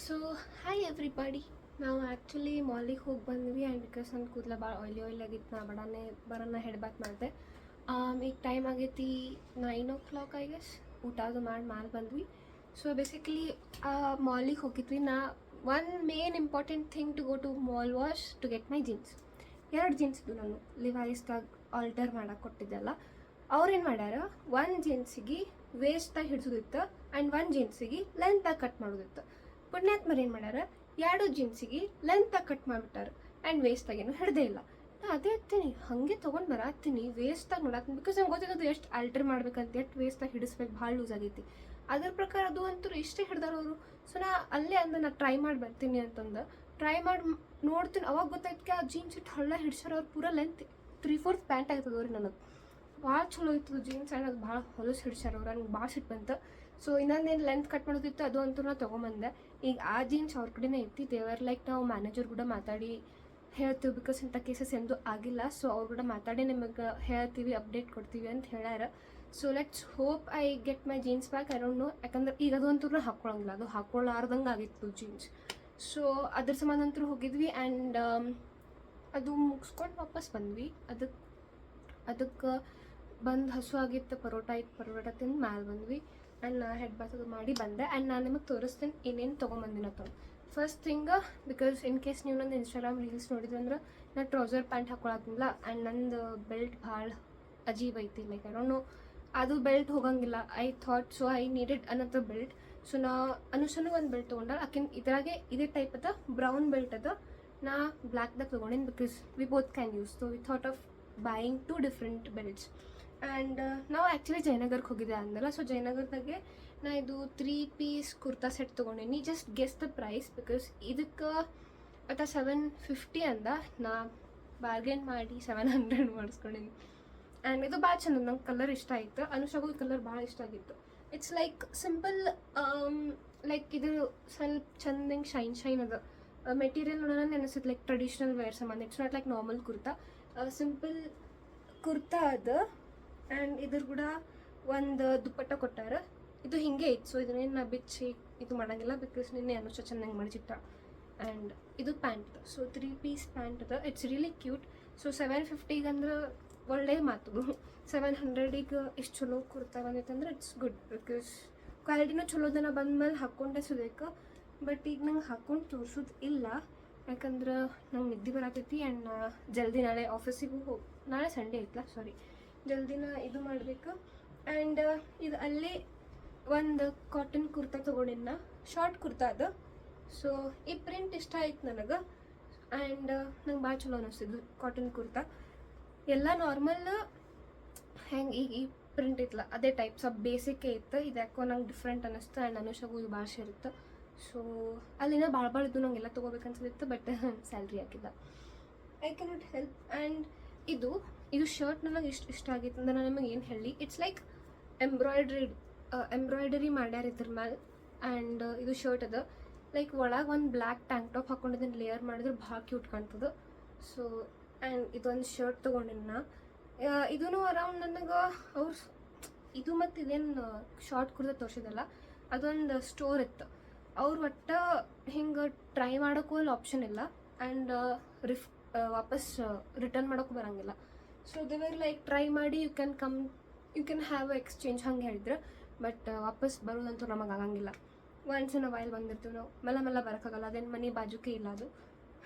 So hi everybody. ನಾವು actually ಮಾಲಿಗೆ ಹೋಗಿ ಬಂದ್ವಿ ಆ್ಯಂಡ್ ಬಿಕಾಸ್ ನನ್ನ ಕೂದಲ ಭಾಳ ಆಯ್ಲಿ ಆಗಿತ್ತು, ನಾ ಬರೋಣ ಹೆಡ್ ಬಾತ್ ಮಾಡಿದೆ. ಈಗ ಟೈಮ್ ಆಗೈತಿ 9 o'clock ಐ ಗೆಸ್. ಊಟ ಅದು ಮಾಡಿ ಮ್ಯಾಲೆ ಬಂದ್ವಿ. ಸೊ ಬೇಸಿಕಲಿ ಮಾಲಿಗೆ ಹೋಗಿದ್ವಿ. One main important thing to go to mall was to get my jeans. 2 jeans ಇದ್ದು ನಾನು ಲಿವೈಸ್ದಾಗ ಆಲ್ಟರ್ ಮಾಡಕ್ಕೆ ಕೊಟ್ಟಿದ್ದೆಲ್ಲ. ಅವ್ರೇನು ಮಾಡ್ಯಾರ, ಒಂದು ಜೀನ್ಸಿಗೆ ವೇಸ್ಟಾಗಿ ಹಿಡಿಸೋದಿತ್ತು ಆ್ಯಂಡ್ ಒಂದು ಜೀನ್ಸಿಗೆ ಲೆಂತಾಗಿ ಕಟ್ ಮಾಡೋದಿತ್ತು. ಪುಣ್ಯಾತ್ಮರು ಏನು ಮಾಡ್ಯಾರ, 2 ಜೀನ್ಸಿಗೆ ಲೆಂತಾಗಿ ಕಟ್ ಮಾಡಿಬಿಟ್ಟಾರ ಆ್ಯಂಡ್ ವೇಸ್ಟಾಗೇನು ಹಿಡ್ದೇ ಇಲ್ಲ. ನಾ ಅದೇ ಹತ್ತೀನಿ, ಹಾಗೆ ತೊಗೊಂಡು ಬರತ್ತೀನಿ, ವೇಸ್ಟಾಗಿ ನೋಡತ್ತೀನಿ. ಬಿಕಾಸ್ ನಂಗೆ ಗೊತ್ತಿದ್ದು ಎಷ್ಟು ಆಲ್ಟರ್ ಮಾಡ್ಬೇಕಂತ, ಎಷ್ಟು ವೇಸ್ಟಾಗಿ ಹಿಡಿಸ್ಬೇಕು, ಭಾಳ ಲೂಸ್ ಆಗೈತಿ. ಅದ್ರ ಪ್ರಕಾರ ಅದು ಅಂತೂ ಇಷ್ಟೇ ಹಿಡ್ದಾರ ಅವರು. ಸೊ ನಾ ಅಲ್ಲೇ ಅಂದ, ನಾ ಟ್ರೈ ಮಾಡಿ ಬರ್ತೀನಿ ಅಂತಂದು ಟ್ರೈ ಮಾಡಿ ನೋಡ್ತೀನಿ. ಅವಾಗ ಗೊತ್ತಾಯ್ತು ಆ ಜೀನ್ಸ್ ಇಟ್ಟು ಹಳ್ಳ ಹಿಡ್ಸಾರ ಅವ್ರು. ಪೂರ ಲೆಂತ್ 3/4 ಪ್ಯಾಂಟ್ ಆಗ್ತದವ್ರಿ ನನಗೆ. ಭಾಳ ಚಲೋ ಇತ್ತು ಜೀನ್ಸ್ ಆ್ಯಂಡ್ ಅದು ಭಾಳ ಹೊಲಸು ಹಿಡ್ಸಾರ ಅವ್ರು. ನನಗೆ ಭಾಳ ಸಿಟ್ಟು ಬಂತು. ಸೊ ಇನ್ನೊಂದೇನು ಲೆಂತ್ ಕಟ್ ಮಾಡೋದಿತ್ತು ಅದು ಅಂತೂ ನಾ ತೊಗೊಂಬಂದೆ. ಈಗ ಆ ಜೀನ್ಸ್ ಅವ್ರ ಕಡೆನೇ ಐತಿ. ದೇವರ್ ಲೈಕ್ ನಾವು ಮ್ಯಾನೇಜರ್ ಕೂಡ ಮಾತಾಡಿ ಹೇಳ್ತೀವಿ, ಬಿಕಾಸ್ ಇಂಥ ಕೇಸಸ್ ಎಂದೂ ಆಗಿಲ್ಲ. ಸೊ ಅವ್ರು ಕೂಡ ಮಾತಾಡಿ ನಿಮಗೆ ಹೇಳ್ತೀವಿ, ಅಪ್ಡೇಟ್ ಕೊಡ್ತೀವಿ ಅಂತ ಹೇಳ್ಯಾರ. So let's hope I get my jeans back. I don't know, ಯಾಕಂದ್ರೆ ಈಗ ಅದು ಅಂತೂ ಹಾಕ್ಕೊಳಂಗಿಲ್ಲ, ಅದು ಹಾಕ್ಕೊಳ್ಳಾರ್ದಂಗೆ ಆಗಿತ್ತು ಜೀನ್ಸ್. ಸೊ ಅದ್ರ ಸಂಬಂಧ ಅಂತೂ ಹೋಗಿದ್ವಿ ಆ್ಯಂಡ್ ಅದು ಮುಗಿಸ್ಕೊಂಡು ವಾಪಸ್ ಬಂದ್ವಿ. ಅದಕ್ಕೆ ಬಂದು ಹಸು ಆಗಿತ್ತು, ಪರೋಟ ತಿಂದು ಮ್ಯಾಲೆ ಬಂದ್ವಿ ಆ್ಯಂಡ್ ನಾ ಹೆಡ್ ಬಾತ್ ಅದು ಮಾಡಿ ಬಂದೆ. ಆ್ಯಂಡ್ ನಾನು ನಿಮಗೆ ತೋರಿಸ್ತೀನಿ ಏನೇನು ತೊಗೊಂಬಂದಿನ ತಂದು. First thing, because in case ನೀವು ನಂದು ಇನ್ಸ್ಟಾಗ್ರಾಮ್ ರೀಲ್ಸ್ ನೋಡಿದ್ರೆ ಅಂದ್ರೆ ನಾನು ಟ್ರೌಸರ್ ಪ್ಯಾಂಟ್ ಹಾಕ್ಕೊಳತ್ತಿಲ್ಲ ಆ್ಯಂಡ್ ನಂದು ಬೆಲ್ಟ್ ಭಾಳ ಅಜೀಬ್ ಐತಿ. ಲೈಕ್ ಐ ಡೋಂಟ್ ನೋ, ಅದು ಬೆಲ್ಟ್ ಹೋಗಂಗಿಲ್ಲ. I thought so I needed another belt. So ನಾ ಅನುಷನು ಒಂದು ಬೆಲ್ಟ್ ತೊಗೊಂಡಾಳ. ಆಕಿನ ಇದ್ರಾಗೆ ಇದೇ ಟೈಪ್ ಅದ, ಬ್ರೌನ್ ಬೆಲ್ಟ್ ಅದ. ನಾ ಬ್ಲ್ಯಾಕ್ದಾಗ ತೊಗೊಂಡಿನಿ because we both can use. So we thought of buying 2 different belts. And ನಾವು ಆ್ಯಕ್ಚುಲಿ ಜಯನಗರ್ಗೆ ಹೋಗಿದ್ದೆ ಅಂದಲ್ಲ. ಸೊ ಜಯನಗರದಾಗೆ ನಾ ಇದು 3 ಪೀಸ್ ಕುರ್ತಾ ಸೆಟ್ ತೊಗೊಂಡೀನಿ. Just guess the price, because ಇದಕ್ಕೆ 750 ಅಂದ. ನಾ ಬಾರ್ಗೇನ್ ಮಾಡಿ 700 ಮಾಡಿಸ್ಕೊಂಡೀನಿ. ಆ್ಯಂಡ್ ಇದು ಭಾಳ ಚಂದ, ನಂಗೆ ಕಲರ್ ಇಷ್ಟ ಆಯಿತು. ಅನುಷಾಗೂ ಈ ಕಲರ್ ಭಾಳ ಇಷ್ಟ ಆಗಿತ್ತು. ಇಟ್ಸ್ ಲೈಕ್ ಸಿಂಪಲ್, ಲೈಕ್ ಇದು ಸ್ವಲ್ಪ ಚಂದಂಗೆ ಶೈನ್ ಅದ. ಮೆಟೀರಿಯಲ್ ನೋಡೋಣ ಅನಿಸುತ್ತೆ ಲೈಕ್ ಟ್ರೆಡಿಷ್ನಲ್ ವೇರ್ ಸಂಬಂಧ. It's not like normal kurta, simple kurta ಅದ. ಆ್ಯಂಡ್ ಇದ್ರ ಕೂಡ ಒಂದು ದುಪ್ಪಟ್ಟ ಕೊಟ್ಟಾರ. ಇದು ಹಿಂಗೆ ಇತ್ತು. ಸೊ ಇದನ್ನೇನು ನಾ ಬಿಚ್ಚಿ ಇದು ಮಾಡೋಂಗಿಲ್ಲ, ಬಿಕಾಸ್ ನಿನ್ನೆ ಅನುಷ ಚೆನ್ನಾಗಿ ಮಡಿಚಿಟ್ಟ. ಆ್ಯಂಡ್ ಇದು ಪ್ಯಾಂಟ್, ಸೊ 3 ಪೀಸ್ ಪ್ಯಾಂಟ್ ಅದ. It's really cute. ಸೊ 750 ಅಂದ್ರೆ ಒಳ್ಳೆಯ ಮಾತು. 700 ಇಷ್ಟು ಚಲೋ ಕುರ್ತಾ ಬಂದೈತಂದ್ರೆ ಇಟ್ಸ್ ಗುಡ್, ಬಿಕಾಸ್ ಕ್ವಾಲಿಟಿನೂ ಚಲೋದನ್ನ ಬಂದ್ಮೇಲೆ ಹಾಕ್ಕೊಂಡೆ ಸುದೇಕ. ಬಟ್ ಈಗ ನಂಗೆ ಹಾಕ್ಕೊಂಡು ತೋರ್ಸೋದು ಇಲ್ಲ, ಯಾಕಂದ್ರೆ ನಂಗೆ ನಿದ್ದೆ ಬರತೈತಿ. ಆ್ಯಂಡ್ ಜಲ್ದಿ ನಾಳೆ ಆಫೀಸಿಗೂ ನಾಳೆ ಸಂಡೇ ಐತಲ್ಲ, ಸಾರಿ, ಜಲ್ದಿನ ಇದು ಮಾಡಬೇಕು. ಆ್ಯಂಡ್ ಇದು ಅಲ್ಲೇ ಒಂದು ಕಾಟನ್ ಕುರ್ತಾ ತೊಗೊಂಡಿನ, ಶಾರ್ಟ್ ಕುರ್ತಾ ಅದು. ಸೊ ಈ ಪ್ರಿಂಟ್ ಇಷ್ಟ ಆಯ್ತು ನನಗೆ ಆ್ಯಂಡ್ ನಂಗೆ ಭಾಳ ಚಲೋ ಅನ್ನಿಸ್ತಿದ್ದು ಕಾಟನ್ ಕುರ್ತಾ. ಎಲ್ಲ ನಾರ್ಮಲ್ ಹೆಂಗೆ ಈಗ ಈ ಪ್ರಿಂಟ್ ಇತ್ತಲ್ಲ ಅದೇ ಟೈಪ್, ಸ್ವಲ್ಪ ಬೇಸಿಕ್ಕೇ ಇತ್ತು. ಇದು ಯಾಕೋ ನಂಗೆ ಡಿಫ್ರೆಂಟ್ ಅನ್ನಿಸ್ತು. ಆ್ಯಂಡ್ ಅನುಷಾಗೂ ಇದು ಭಾಳ ಇರುತ್ತೆ. ಸೊ ಅಲ್ಲಿನ ಭಾಳ ಇದ್ದು ನಂಗೆಲ್ಲ ತೊಗೋಬೇಕನ್ಸಿತ್ತು, ಬಟ್ ಸ್ಯಾಲ್ರಿ ಹಾಕಿಲ್ಲ, ಐ ಕ್ಯಾನಾಟ್ ಹೆಲ್ಪ್. ಆ್ಯಂಡ್ ಇದು ಶರ್ಟ್ ನನಗೆ ಇಷ್ಟ ಆಗಿತ್ತು ಅಂದ್ರೆ ನಾನು ನಿಮಗೆ ಏನು ಹೇಳಿ, ಇಟ್ಸ್ ಲೈಕ್ ಎಂಬ್ರಾಯ್ಡರಿ ಮಾಡ್ಯಾರ ಇದ್ರ ಮೇಲೆ. ಆ್ಯಂಡ್ ಇದು ಶರ್ಟ್ ಅದ, ಲೈಕ್ ಒಳಗೆ ಒಂದು ಬ್ಲ್ಯಾಕ್ ಟ್ಯಾಂಕ್ ಟಾಪ್ ಹಾಕೊಂಡಿದ್ದೀನಿ, ಲೇಯರ್ ಮಾಡಿದ್ರೆ ಭಾಳ ಕ್ಯೂಟ್ ಕಾಣ್ತದೆ. ಸೊ ಆ್ಯಂಡ್ ಇದೊಂದು ಶರ್ಟ್ ತೊಗೊಂಡಿನ. ಇದೂ ಅರೌಂಡ್ ನನಗೆ ಅವ್ರು ಇದು ಮತ್ತು ಇದೇನು ಶಾರ್ಟ್ ಕುರ್ತಾ ತೋರಿಸಿದಲ್ಲ, ಅದೊಂದು ಸ್ಟೋರ್ ಇತ್ತು. ಅವ್ರು ಒಟ್ಟು ಹಿಂಗೆ ಟ್ರೈ ಮಾಡೋಕ್ಕೂ ಅಲ್ಲಿ ಆಪ್ಷನ್ ಇಲ್ಲ. ಆ್ಯಂಡ್ ವಾಪಸ್ ರಿಟರ್ನ್ ಮಾಡೋಕ್ಕೂ ಬರೋಂಗಿಲ್ಲ. ಸೊ ದೇವರ್ ಲೈಕ್ ಟ್ರೈ ಮಾಡಿ ಯು ಕ್ಯಾನ್ ಹ್ಯಾವ್ ಎಕ್ಸ್ಚೇಂಜ್ ಹಂಗೆ ಹೇಳಿದ್ರು. ಬಟ್ ವಾಪಸ್ ಬರೋದಂತೂ ನಮಗೆ ಆಗಂಗಿಲ್ಲ. ಒನ್ಸ್ ಇನ್ ಅ ವೈಲ್ ಬಂದಿರ್ತೀವಿ ನಾವು, ಮೆಲ್ಲ ಬರೋಕ್ಕಾಗಲ್ಲ. ಅದೇನು ಮನೆ ಬಾಜುಕೆ ಇಲ್ಲ ಅದು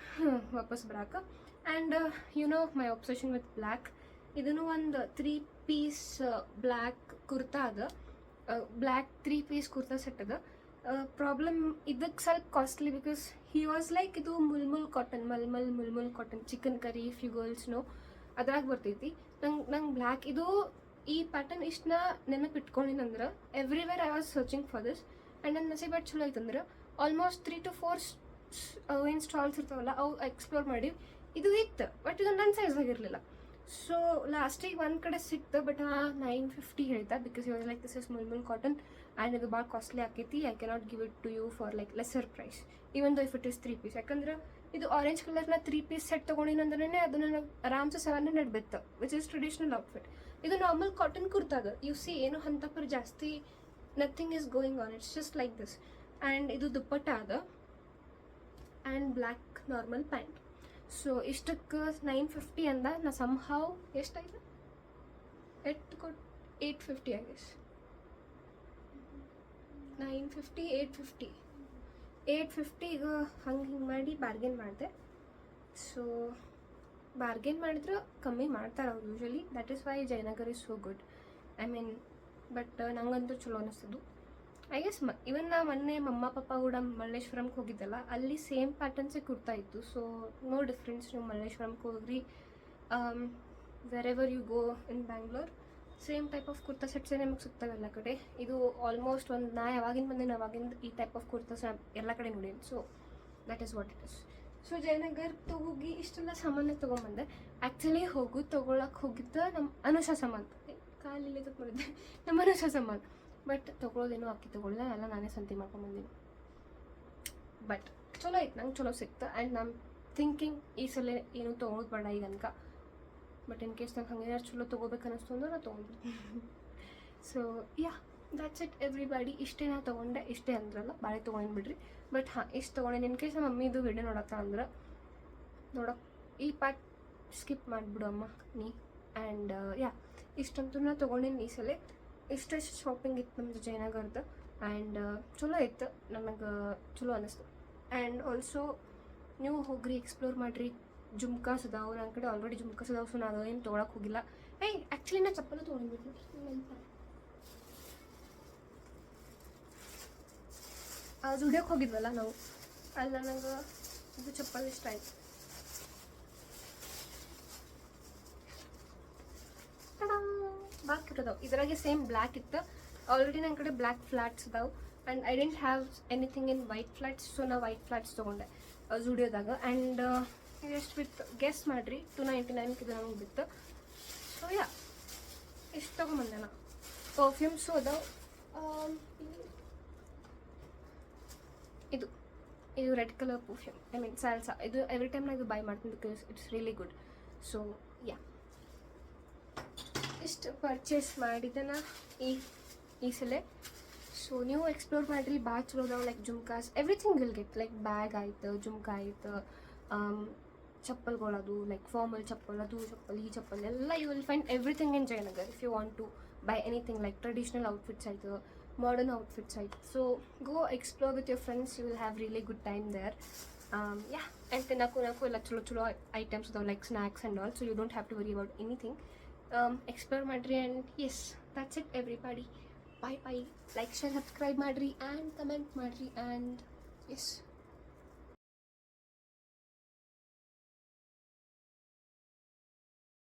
ವಾಪಸ್ ಬರೋಕೆ. And you know my obsession with black. ಇದೂ ಒಂದು 3 ಪೀಸ್ ಬ್ಲ್ಯಾಕ್ ಕುರ್ತಾ ಅದ, ಬ್ಲ್ಯಾಕ್ 3 ಪೀಸ್ ಕುರ್ತಾ ಸೆಟ್ ಅದ. ಪ್ರಾಬ್ಲಮ್ ಇದಕ್ಕೆ ಸ್ವಲ್ಪ costly, because he was like ಇದು mulmul cotton chikankari few ಗರ್ಲ್ಸ್ನು ಅದ್ರಾಗ ಬರ್ತೈತಿ. ನಂಗೆ ಬ್ಲ್ಯಾಕ್ ಇದು ಈ ಪ್ಯಾಟರ್ನ್ ಇಷ್ಟನ್ನ ನೆನಪಿಟ್ಕೊಂಡಿನಂದ್ರೆ everywhere I was searching for this. And ನನ್ನ ನಸೀಬ್ ಚಲೋ ಐತಂದ್ರೆ ಆಲ್ಮೋಸ್ಟ್ 3 to 4 ಏನು ಸ್ಟಾಲ್ಸ್ ಇರ್ತಾವಲ್ಲ ಅವು ಎಕ್ಸ್ಪ್ಲೋರ್ ಮಾಡಿ ಇದು ಇತ್ತು. ಬಟ್ ಇದು ನನ್ನ ಸೈಜಾಗಿರಲಿಲ್ಲ. ಸೊ ಲಾಸ್ಟಿಗೆ ಒಂದು ಕಡೆ ಸಿಕ್ತು, ಬಟ್ 950 ಹೇಳ್ತಾ, because you was like this is mulmul cotton and ಇದು ಭಾಳ ಕಾಸ್ಟ್ಲಿ ಆಕೈತಿ. I cannot give it to you for like lesser price, even though if it is 3 piece. ಯಾಕಂದ್ರೆ ಇದು ಆರೆಂಜ್ ಕಲರ್ನ 3 ಪೀಸ್ ಸೆಟ್ ತೊಗೊಂಡಿನಂದ್ರೆ ಅದು ನನಗೆ ಆರಾಮ್ಸೆ 700 ಬಿತ್ತು, ವಿಚ್ ಇಸ್ ಟ್ರೆಡಿಷ್ನಲ್ ಔಟ್ಫಿಟ್. ಇದು ನಾರ್ಮಲ್ ಕಾಟನ್ ಕುರ್ತಾದ, ಯು ಸಿ ಏನು ಅಂತ ಜಾಸ್ತಿ nothing is going on, it's just like this. And ಇದು ದುಪ್ಪಟ್ಟ ಅದ. And black normal pant. So ಇಷ್ಟಕ್ಕೆ 950 ಅಂದ. ನಾ ಸಮ್ಹಾವ್ ಎಷ್ಟಾಯ್ತು ಎಟ್ಟು ಕೊಟ್ಟು 850 ಐ ಗೆಸ್. 950 850 ಈಗ ಹಂಗೆ ಮಾಡಿ ಬಾರ್ಗೇನ್ ಮಾಡಿದೆ. ಸೊ ಬಾರ್ಗೇನ್ ಮಾಡಿದ್ರೆ ಕಮ್ಮಿ ಮಾಡ್ತಾರೆ ಅವ್ರು usually. That is why Jayanagar is so good. I mean but ನಂಗಂತೂ ಚಲೋ ಅನ್ನಿಸ್ತದು. ಐ ಗೆಸ್ ಇವನ್ ನಾ ಮೊನ್ನೆ ಮಮ್ಮ ಪಪ್ಪ ಕೂಡ ಮಲ್ಲೇಶ್ವರಂಗೆ ಹೋಗಿದ್ದಲ್ಲ, ಅಲ್ಲಿ ಸೇಮ್ ಪ್ಯಾಟರ್ನ್ಸೇ ಕುರ್ತಾ ಇತ್ತು. So no difference. ನೀವು ಮಲ್ಲೇಶ್ವರಂಗೆ ಹೋಗ್ರಿ, wherever you go in Bangalore, same type of kurta ಸೆಟ್ಸೇ ನಿಮಗೆ ಸಿಗ್ತವೆ ಎಲ್ಲ ಕಡೆ. ಇದು ಆಲ್ಮೋಸ್ಟ್ ಒಂದು ನಾ ಯಾವಾಗಿಂದ ಬಂದೇನು ಅವಾಗಿಂದ ಈ ಟೈಪ್ ಆಫ್ ಕುರ್ತಾಸ್ ಎಲ್ಲ ಕಡೆ ನೋಡೀನಿ. So that is what it is. So ಜಯನಗರ್ಗೆ ಹೋಗಿ ಇಷ್ಟೆಲ್ಲ ಸಾಮಾನು ತೊಗೊಂಬಂದೆ. ಆ್ಯಕ್ಚುಲಿ ತೊಗೊಳಕ್ಕೆ ಹೋಗಿದ್ದ ನಮ್ಮ ಅನುಷಾ ಸಾಮಾನು, ಕಾಲಿಲ್ಲೇ ಮಾಡಿದ್ದೆ, ನಮ್ಮ ಅನುಷಾ ಸಾಮಾನು. ಬಟ್ ತೊಗೊಳೋದೇನೋ ಅಕ್ಕಿ ತೊಗೊಳ್ಳಿಲ್ಲ, ಎಲ್ಲ ನಾನೇ ಸಂತಿ ಮಾಡ್ಕೊಂಬಂದೀನಿ. ಬಟ್ ಚಲೋ ಐತೆ, ನಂಗೆ ಚಲೋ ಸಿಕ್ತು. ಆ್ಯಂಡ್ ನಾನು ಥಿಂಕಿಂಗ್ ಈ ಸಲ ಏನೂ ತೊಗೊಳೋದು ಬೇಡ ಈಗ ಅನ್ಕ. ಬಟ್ ಇನ್ ಕೇಸ್ ನಂಗೆ ಹಂಗೆ ಚಲೋ ತೊಗೋಬೇಕು ಅನ್ನಿಸ್ತು ಅಂದ್ರೆ ನಾನು ತೊಗೊಂಡಿದ್ದೆ. So yeah, that's it everybody. ಇಷ್ಟೇ ನಾ ತೊಗೊಂಡೆ, ಇಷ್ಟೇ ಅಂದ್ರಲ್ಲ, ಭಾಳ ತೊಗೊಂಡು ಬಿಡ್ರಿ. ಬಟ್ ಹಾಂ, ಇಷ್ಟು ತೊಗೊಂಡೆ. ಇನ್ ಕೇಸ್ ನಮ್ಮ ಮಮ್ಮಿದು ವಿಡಿಯೋ ನೋಡತ್ತ ಅಂದ್ರೆ ನೋಡೋಕೆ ಈ ಪಾರ್ಟ್ ಸ್ಕಿಪ್ ಮಾಡಿಬಿಡು ಅಮ್ಮ ನೀ. ಆ್ಯಂಡ್ ಯಾ, ಇಷ್ಟಂತೂ ನಾ ತೊಗೊಂಡಿನಿ ಈ ಸಲ. ಇಷ್ಟೆಷ್ಟು ಶಾಪಿಂಗ್ ಇತ್ತು ನಮ್ಮದು ಜಯನಗರ್ದು. ಆ್ಯಂಡ್ ಚಲೋ ಇತ್ತು, ನನಗೆ ಚಲೋ ಅನ್ನಿಸ್ತು. ಆ್ಯಂಡ್ ಆಲ್ಸೋ ನೀವು ಹೋಗ್ರಿ, ಎಕ್ಸ್ಪ್ಲೋರ್ ಮಾಡಿರಿ. ಜುಮ್ಕಾಸ್ ಅದಾವೆ ನನ್ನ ಕಡೆ, ಆಲ್ರೆಡಿ ಜುಮ್ಕಾಸ್ ಅದಾವೆ. ಸೊ ನಾನು ಏನು ತೊಗೊಳಕ್ಕೆ ಹೋಗಿಲ್ಲ. ಆ್ಯಕ್ಚುಲಿ ನಾ ಚಪ್ಪಲು ತೊಗೊಂಡ್ಬಿಟ್ಟು ಜುಡಿಯೋಕ್ಕೆ ಹೋಗಿದ್ವಲ್ಲ ನಾವು, ಅಲ್ಲಿ ನನಗೆ ಇದು ಚಪ್ಪಲ್ ಇಷ್ಟ ಆಯ್ತು. ಭಾಳ ಕ್ಯೂಟ್ ಅದಾವೆ. ಇದರಾಗೆ ಸೇಮ್ ಬ್ಲ್ಯಾಕ್ ಇತ್ತು. ಆಲ್ರೆಡಿ ನನ್ನ ಕಡೆ ಬ್ಲ್ಯಾಕ್ ಫ್ಲಾಟ್ಸ್ ಅದಾವೆ. And I dent have anything in white flats. So ನಾ ವೈಟ್ ಫ್ಲಾಟ್ಸ್ ತೊಗೊಂಡೆ ಜುಡಿಯೋದಾಗ. ಆ್ಯಂಡ್ ಎಷ್ಟು ಬಿತ್ತು ಗೆಸ್ ಮಾಡಿರಿ, 299 ಇದು ನಮಗೆ ಬಿತ್ತು. ಸೊ ಯಾ, ಇಷ್ಟು ತೊಗೊಂಬಂದೆ ನಾ. ಪರ್ಫ್ಯೂಮ್ಸು ಅದಾವೆ. ಇದು red colour perfume, I mean Salsa. ಇದು ಎವ್ರಿ ಟೈಮ್ ನಾನು ಇದು ಬೈ ಮಾಡ್ತೀನಿ because it's really good. So yeah, ಇಷ್ಟು ಪರ್ಚೇಸ್ ಮಾಡಿದ್ದೆನ ಈ ಸಲ. ಸೊ ನೀವು ಎಕ್ಸ್ಪ್ಲೋರ್ ಮಾಡಿರಿ, ಭಾಳ ಚಲೋ ಅದಾವೆ. Like jhumkas, everything will get. Like bag ಆಯ್ತು, ಜುಮ್ಕಾ ಆಯ್ತು, ಚಪ್ಪಲ್ಗಳದು, ಲೈಕ್ ಫಾರ್ಮಲ್ ಚಪ್ಪಲ್, ಅದು ಚಪ್ಪಲ್, ಈ ಚಪ್ಪಲ್ ಎಲ್ಲ you will find everything in Jayanagar if you want to buy anything. Like traditional outfits ಆಯಿತು, ಮಾಡರ್ನ್ ಔಟ್ಫಿಟ್ಸ್ ಆಯಿತು. So go explore with your friends, you will have really good time there. Yeah, and ತಿನ್ನಕ್ಕೂ ಎಲ್ಲ ಚಲೋ items ಅದಾವೆ, like snacks and all. So you don't have to worry about anything. Explore ಮಾಡಿರಿ. And yes, that's it everybody. Bye bye. Like share subscribe ಮಾಡಿರಿ and comment ಮಾಡಿರಿ. And S.